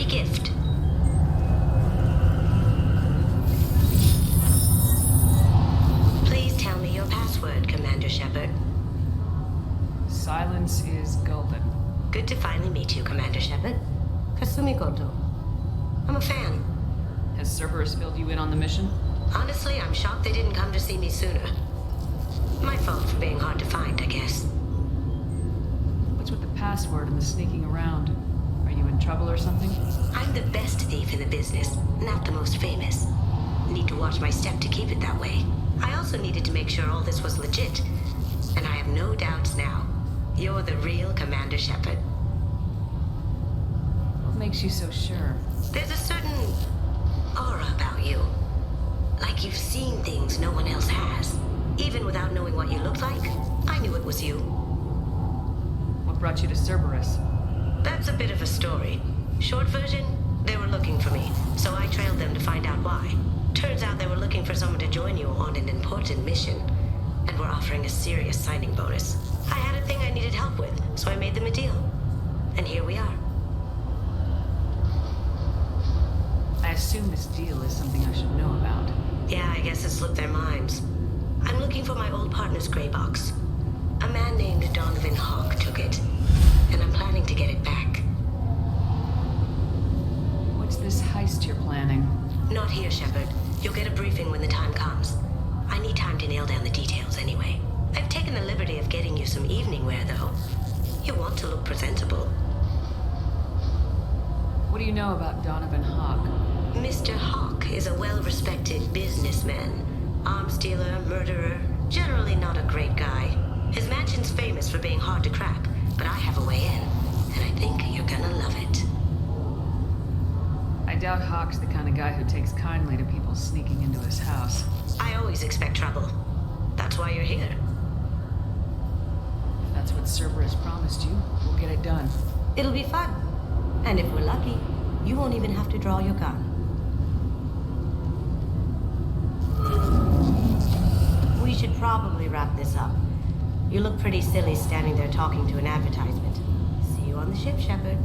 gift. Please tell me your password, Commander Shepard. Silence is golden. Good to finally meet you, Commander Shepard. Kasumi Goto. I'm a fan. Has Cerberus filled you in on the mission? Honestly, I'm shocked they didn't come to see me sooner. My fault for being hard to find, I guess. What's with the password and the sneaking around? Are you in trouble or something? I'm the best thief in the business, not the most famous. Need to watch my step to keep it that way. I also needed to make sure all this was legit. And I have no doubts now. You're the real Commander Shepard. What makes you so sure? There's a certain aura about you. Like you've seen things no one else has. Even without knowing what you looked like, I knew it was you. What brought you to Cerberus? That's a bit of a story. Short version, they were looking for me, so I trailed them to find out why. Turns out they were looking for someone to join you on an important mission, and were offering a serious signing bonus. I had a thing I needed help with, so I made them a deal. And here we are. I assume this deal is something I should know about. Yeah, I guess it slipped their minds. I'm looking for my old partner's gray box. A man named Donovan Hawk took it, and I'm planning to get it back. What's this heist you're planning? Not here, Shepard. You'll get a briefing when the time comes. I need time to nail down the details anyway. I've taken the liberty of getting you some evening wear, though. You want to look presentable. What do you know about Donovan Hawk? Mr. Hawk is a well-respected businessman. Arms dealer, murderer, generally not a great guy. His mansion's famous for being hard to crack, but I have a way in, and I think you're gonna love it. I doubt Hawk's the kind of guy who takes kindly to people sneaking into his house. I always expect trouble. That's why you're here. If that's what Cerberus promised you, we'll get it done. It'll be fun. And if we're lucky, you won't even have to draw your gun. We should probably wrap this up. You look pretty silly standing there talking to an advertisement. See you on the ship, Shepard.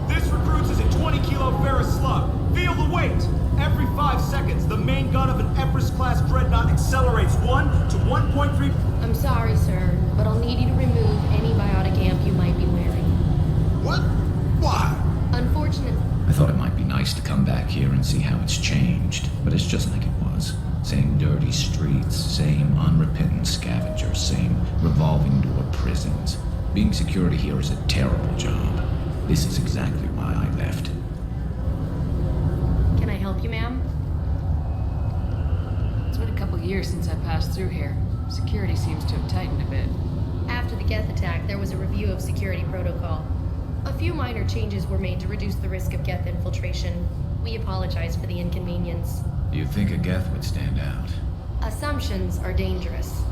This recruits is a 20-kilo ferrous slug. Feel the weight! Every 5 seconds, the main gun of an Empress-class dreadnought accelerates 1 to 1.3... I'm sorry, sir, but I'll need you to remove any biotic amp you might be wearing. What? Why? Unfortunately, I thought it might be nice to come back here and see how it's changed, but it's just like it was. Same dirty streets, same unrepentant scavengers, same revolving door prisons. Being security here is a terrible job. This is exactly why I left. can I help you, ma'am? It's been a couple years since I passed through here. Security seems to have tightened a bit. After the Geth attack, there was a review of security protocol. A few minor changes were made to reduce the risk of Geth infiltration. We apologize for the inconvenience. Do you think a Geth would stand out? Assumptions are dangerous.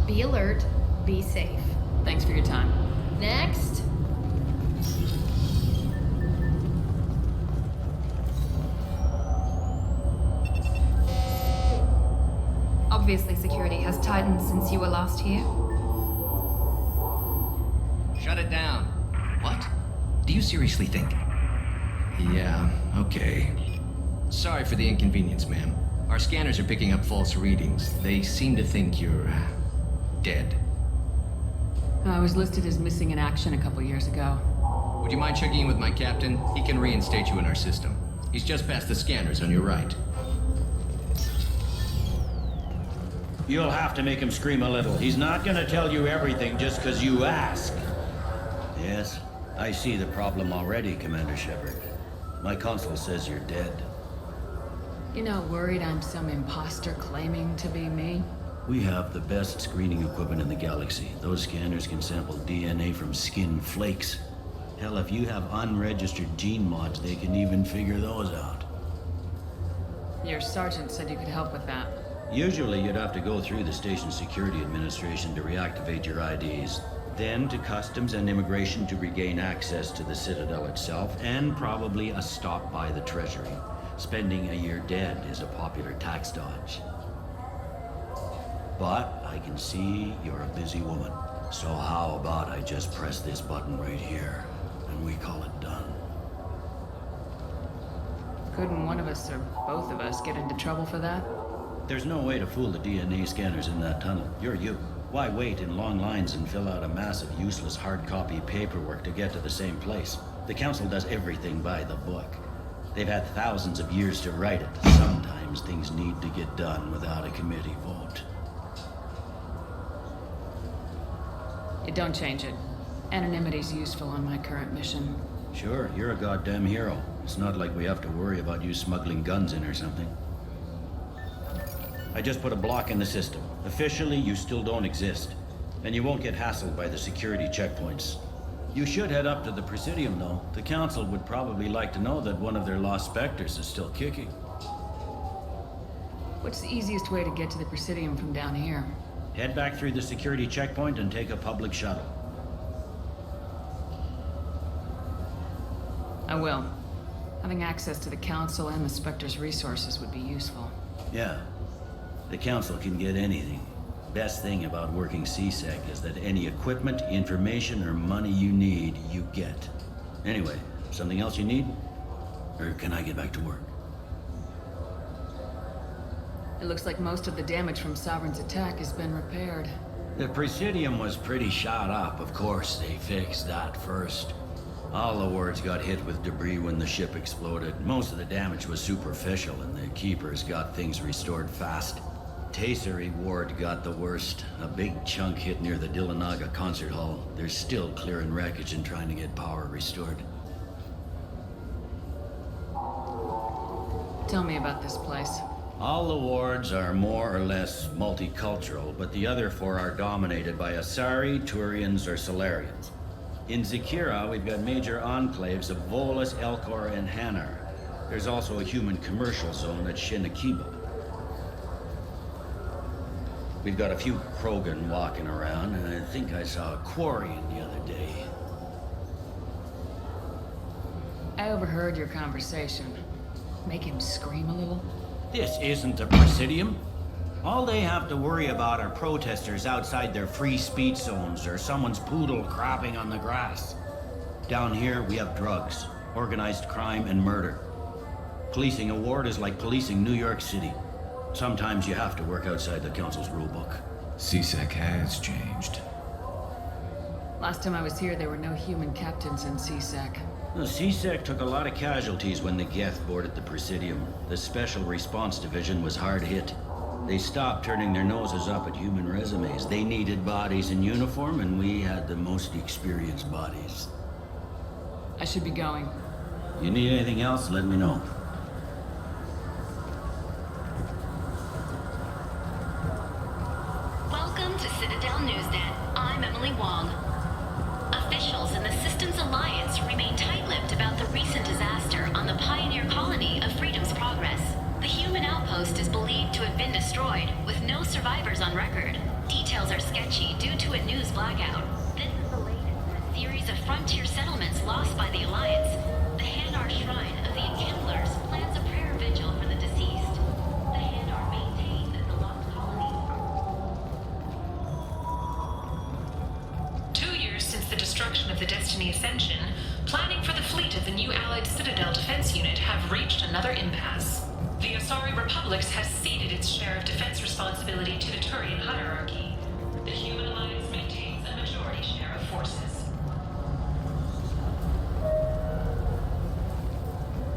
Be alert, be safe. Thanks for your time. Next. Obviously, security has tightened since you were last here. Shut it down. What? Do you seriously think? Yeah, okay. Sorry for the inconvenience, ma'am. Our scanners are picking up false readings. They seem to think you're... dead. I was listed as missing in action a couple years ago. Would you mind checking in with my captain? He can reinstate you in our system. He's just past the scanners on your right. You'll have to make him scream a little. He's not gonna tell you everything just because you ask. Yes, I see the problem already, Commander Shepard. My console says you're dead. You're not worried I'm some imposter claiming to be me? We have the best screening equipment in the galaxy. Those scanners can sample DNA from skin flakes. Hell, if you have unregistered gene mods, they can even figure those out. Your sergeant said you could help with that. Usually you'd have to go through the station security administration to reactivate your IDs, then to customs and immigration to regain access to the Citadel itself, and probably a stop by the Treasury. Spending a year dead is a popular tax dodge. But I can see you're a busy woman. So how about I just press this button right here, and we call it done? Couldn't one of us or both of us get into trouble for that? There's no way to fool the DNA scanners in that tunnel. You're you. Why wait in long lines and fill out a massive useless hard copy paperwork to get to the same place? The Council does everything by the book. They've had thousands of years to write it. Sometimes things need to get done without a committee vote. It don't change it. Anonymity's useful on my current mission. Sure, you're a goddamn hero. It's not like we have to worry about you smuggling guns in or something. I just put a block in the system. Officially, you still don't exist. And you won't get hassled by the security checkpoints. You should head up to the Presidium, though. The Council would probably like to know that one of their lost specters is still kicking. What's the easiest way to get to the Presidium from down here? Head back through the security checkpoint and take a public shuttle. I will. Having access to the Council and the Spectre's resources would be useful. Yeah. The Council can get anything. Best thing about working CSEC is that any equipment, information, or money you need, you get. Anyway, something else you need? Or can I get back to work? It looks like most of the damage from Sovereign's attack has been repaired. The Presidium was pretty shot up. Of course, they fixed that first. All the wards got hit with debris when the ship exploded. Most of the damage was superficial, and the Keepers got things restored fast. Tasery Ward got the worst. A big chunk hit near the Dillanaga concert hall. They're still clearing wreckage and trying to get power restored. Tell me about this place. All the wards are more or less multicultural, but the other four are dominated by Asari, Turians, or Solarians. In Zakira, we've got major enclaves of Volus, Elcor, and Hanar. There's also a human commercial zone at Shinakiba. We've got a few Krogan walking around, and I think I saw a Quarian the other day. I overheard your conversation. Make him scream a little? This isn't a Presidium. All they have to worry about are protesters outside their free speech zones or someone's poodle crapping on the grass. Down here, we have drugs, organized crime, and murder. Policing a ward is like policing New York City. Sometimes you have to work outside the Council's rulebook. CSEC has changed. Last time I was here, there were no human captains in CSEC. The CSEC took a lot of casualties when the Geth boarded the Presidium. The Special Response Division was hard hit. They stopped turning their noses up at human resumes. They needed bodies in uniform, and we had the most experienced bodies. I should be going. You need anything else, let me know. Welcome to Citadel Newsnet. I'm Emily Wong. Officials in the Systems Alliance remain tight-lipped about the recent disaster on the pioneer colony of Freedom's Progress. The human outpost is believed to have been destroyed, with no survivors on record. Details are sketchy due to a news blackout. This is the latest in a series of frontier settlements lost by the Alliance. The Hanar Shrine of the Enkindlers plans a prayer vigil for the deceased. The Hanar maintain the lost colony. 2 years since the destruction of the Destiny Ascension, planning for the fleet of the new Allied Citadel Defense Unit have reached another impasse. The Asari Republics has ceded its share of defense responsibility to the Turian hierarchy. The Human Alliance maintains a majority share of forces.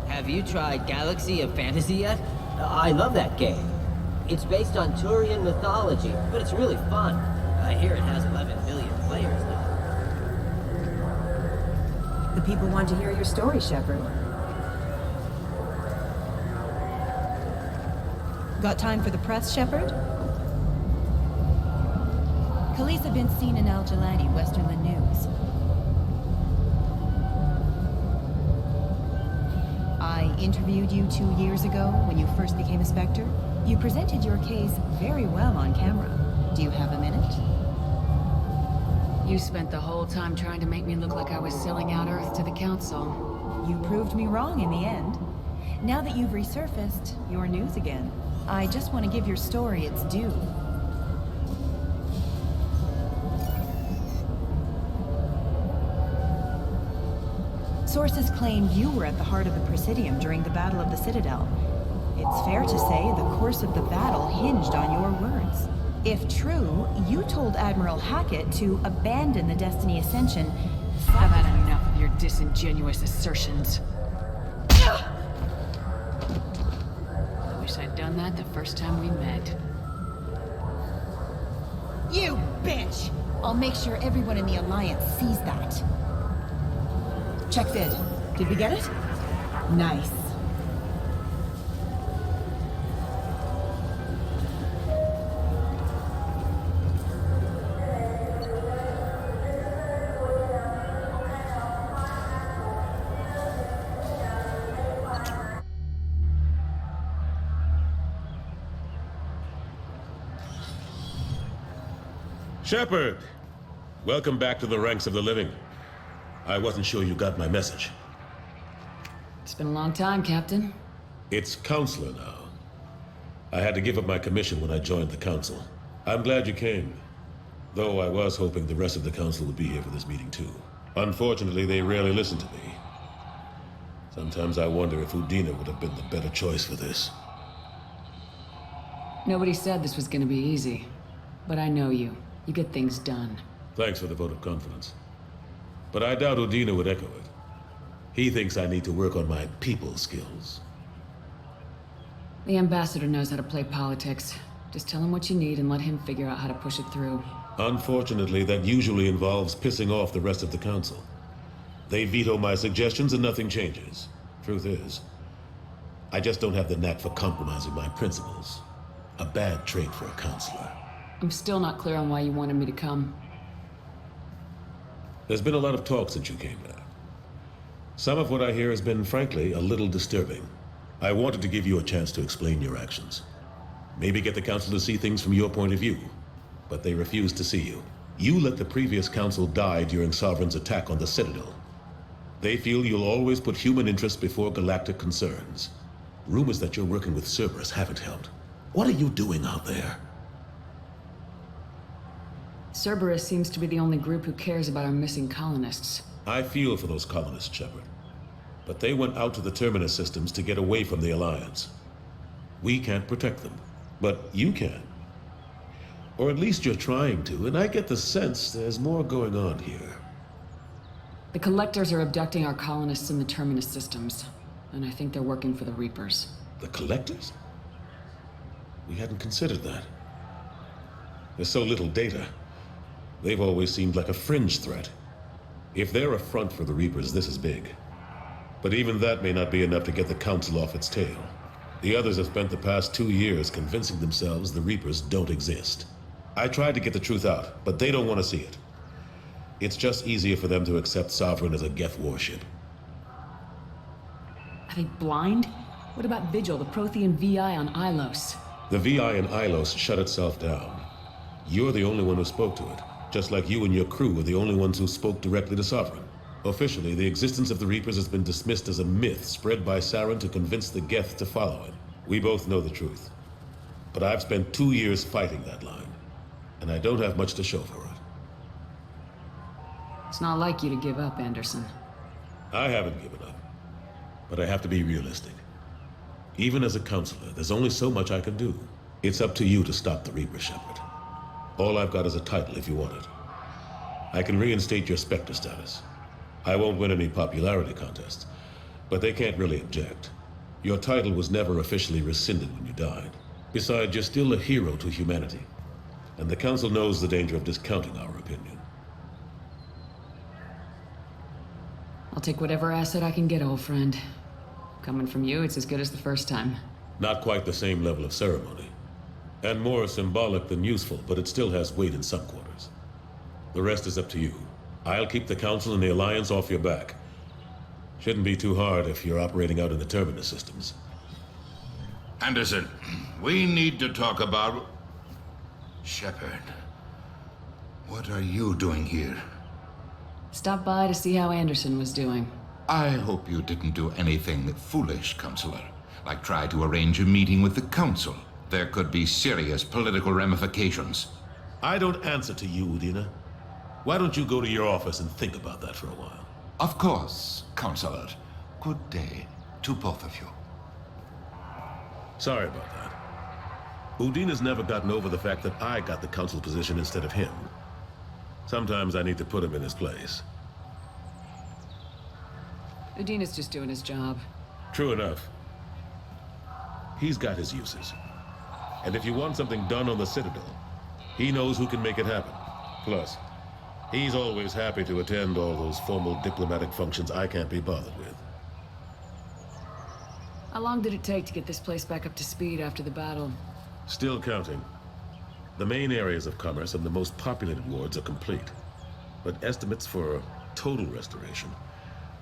Have you tried Galaxy of Fantasy yet? I love that game. It's based on Turian mythology, but it's really fun. I hear it has 11 million players now. The people want to hear your story, Shepard. Got time for the press, Shepard? Khaleesa been seen in Al Jalani, Westerland News. I interviewed you 2 years ago when you first became a Spectre. You presented your case very well on camera. Do you have a minute? You spent the whole time trying to make me look like I was selling out Earth to the Council. You proved me wrong in the end. Now that you've resurfaced, you're news again. I just want to give your story its due. Sources claim you were at the heart of the Presidium during the Battle of the Citadel. It's fair to say the course of the battle hinged on your words. If true, you told Admiral Hackett to abandon the Destiny Ascension. I've had enough of your disingenuous assertions. I wish I'd done that the first time we met. You bitch! I'll make sure everyone in the Alliance sees that. Check vid. Did we get it? Nice. Shepard! Welcome back to the ranks of the living. I wasn't sure you got my message. It's been a long time, Captain. It's Counselor now. I had to give up my commission when I joined the Council. I'm glad you came. Though I was hoping the rest of the Council would be here for this meeting too. Unfortunately, they rarely listen to me. Sometimes I wonder if Udina would have been the better choice for this. Nobody said this was gonna be easy. But I know you. You get things done. Thanks for the vote of confidence. But I doubt Udina would echo it. He thinks I need to work on my people skills. The ambassador knows how to play politics. Just tell him what you need and let him figure out how to push it through. Unfortunately, that usually involves pissing off the rest of the Council. They veto my suggestions and nothing changes. Truth is, I just don't have the knack for compromising my principles. A bad trait for a counselor. I'm still not clear on why you wanted me to come. There's been a lot of talk since you came back. Some of what I hear has been, frankly, a little disturbing. I wanted to give you a chance to explain your actions. Maybe get the Council to see things from your point of view. But they refused to see you. You let the previous Council die during Sovereign's attack on the Citadel. They feel you'll always put human interests before galactic concerns. Rumors that you're working with Cerberus haven't helped. What are you doing out there? Cerberus seems to be the only group who cares about our missing colonists. I feel for those colonists, Shepard. But they went out to the Terminus systems to get away from the Alliance. We can't protect them, but you can. Or at least you're trying to, and I get the sense there's more going on here. The Collectors are abducting our colonists in the Terminus systems, and I think they're working for the Reapers. The Collectors? We hadn't considered that. There's so little data. They've always seemed like a fringe threat. If they're a front for the Reapers, this is big. But even that may not be enough to get the Council off its tail. The others have spent the past 2 years convincing themselves the Reapers don't exist. I tried to get the truth out, but they don't want to see it. It's just easier for them to accept Sovereign as a Geth warship. Are they blind? What about Vigil, the Prothean VI on Ilos? The VI in Ilos shut itself down. You're the only one who spoke to it, just like you and your crew were the only ones who spoke directly to Sovereign. Officially, the existence of the Reapers has been dismissed as a myth spread by Saren to convince the Geth to follow it. We both know the truth. But I've spent 2 years fighting that line, and I don't have much to show for it. It's not like you to give up, Anderson. I haven't given up, but I have to be realistic. Even as a counselor, there's only so much I can do. It's up to you to stop the Reaper, Shepard. All I've got is a title if you want it. I can reinstate your Spectre status. I won't win any popularity contests, but they can't really object. Your title was never officially rescinded when you died. Besides, you're still a hero to humanity, and the Council knows the danger of discounting our opinion. I'll take whatever asset I can get, old friend. Coming from you, it's as good as the first time. Not quite the same level of ceremony, and more symbolic than useful, but it still has weight in some quarters. The rest is up to you. I'll keep the Council and the Alliance off your back. Shouldn't be too hard if you're operating out in the Terminus systems. Anderson, we need to talk about... Shepard, what are you doing here? Stopped by to see how Anderson was doing. I hope you didn't do anything foolish, Counselor, like try to arrange a meeting with the Council. There could be serious political ramifications. I don't answer to you, Udina. Why don't you go to your office and think about that for a while? Of course, Counselor. Good day to both of you. Sorry about that. Udina's never gotten over the fact that I got the Council position instead of him. Sometimes I need to put him in his place. Udina's just doing his job. True enough. He's got his uses. And if you want something done on the Citadel, he knows who can make it happen. Plus, he's always happy to attend all those formal diplomatic functions I can't be bothered with. How long did it take to get this place back up to speed after the battle? Still counting. The main areas of commerce and the most populated wards are complete. But estimates for total restoration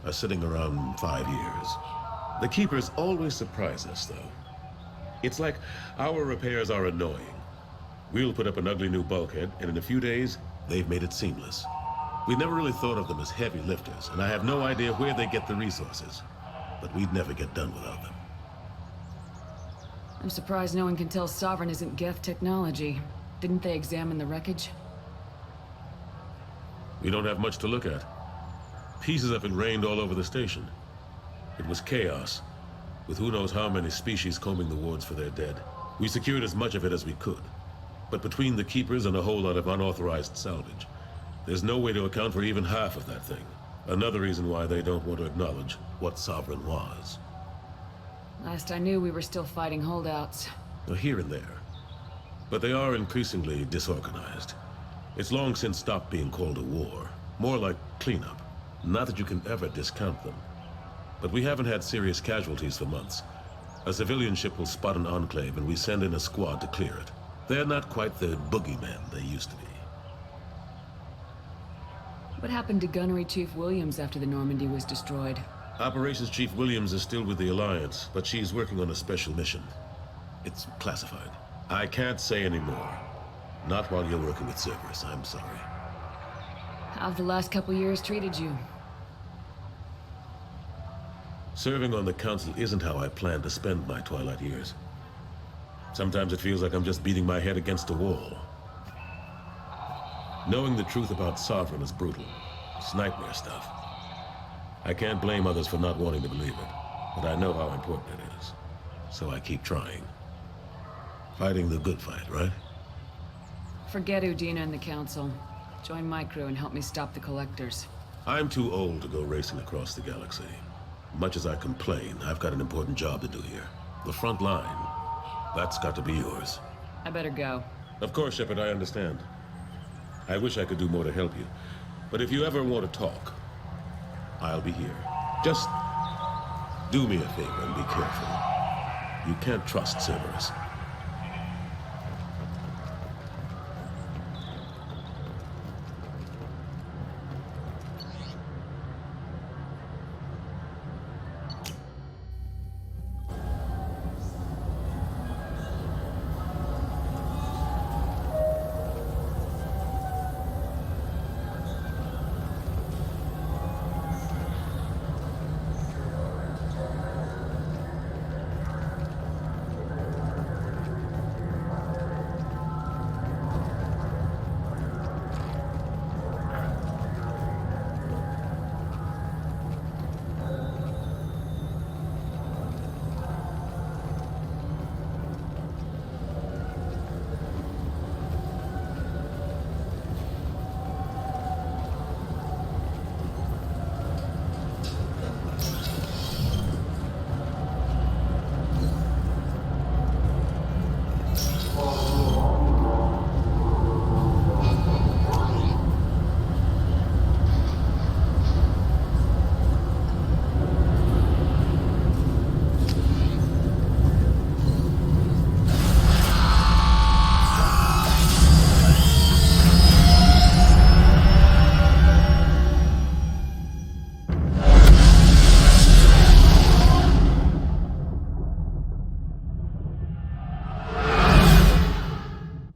are sitting around 5 years. The Keepers always surprise us, though. It's like our repairs are annoying. We'll put up an ugly new bulkhead, and in a few days, they've made it seamless. We never really thought of them as heavy lifters, and I have no idea where they get the resources. But we'd never get done without them. I'm surprised no one can tell Sovereign isn't Geth technology. Didn't they examine the wreckage? We don't have much to look at. Pieces of it rained all over the station. It was chaos, with who knows how many species combing the wards for their dead. We secured as much of it as we could. But between the Keepers and a whole lot of unauthorized salvage, there's no way to account for even half of that thing. Another reason why they don't want to acknowledge what Sovereign was. Last I knew, we were still fighting holdouts. Here and there. But they are increasingly disorganized. It's long since stopped being called a war. More like cleanup. Not that you can ever discount them. But we haven't had serious casualties for months. A civilian ship will spot an enclave and we send in a squad to clear it. They're not quite the boogeymen they used to be. What happened to Gunnery Chief Williams after the Normandy was destroyed? Operations Chief Williams is still with the Alliance, but she's working on a special mission. It's classified. I can't say any more. Not while you're working with Cerberus, I'm sorry. How have the last couple years treated you? Serving on the Council isn't how I plan to spend my twilight years. Sometimes it feels like I'm just beating my head against a wall. Knowing the truth about Sovereign is brutal. It's nightmare stuff. I can't blame others for not wanting to believe it, but I know how important it is. So I keep trying. Fighting the good fight, right? Forget Udina and the Council. Join my crew and help me stop the Collectors. I'm too old to go racing across the galaxy. Much as I complain, I've got an important job to do here. The front line. That's got to be yours. I better go. Of course, Shepard, I understand. I wish I could do more to help you. But if you ever want to talk, I'll be here. Just do me a favor and be careful. You can't trust Cerberus.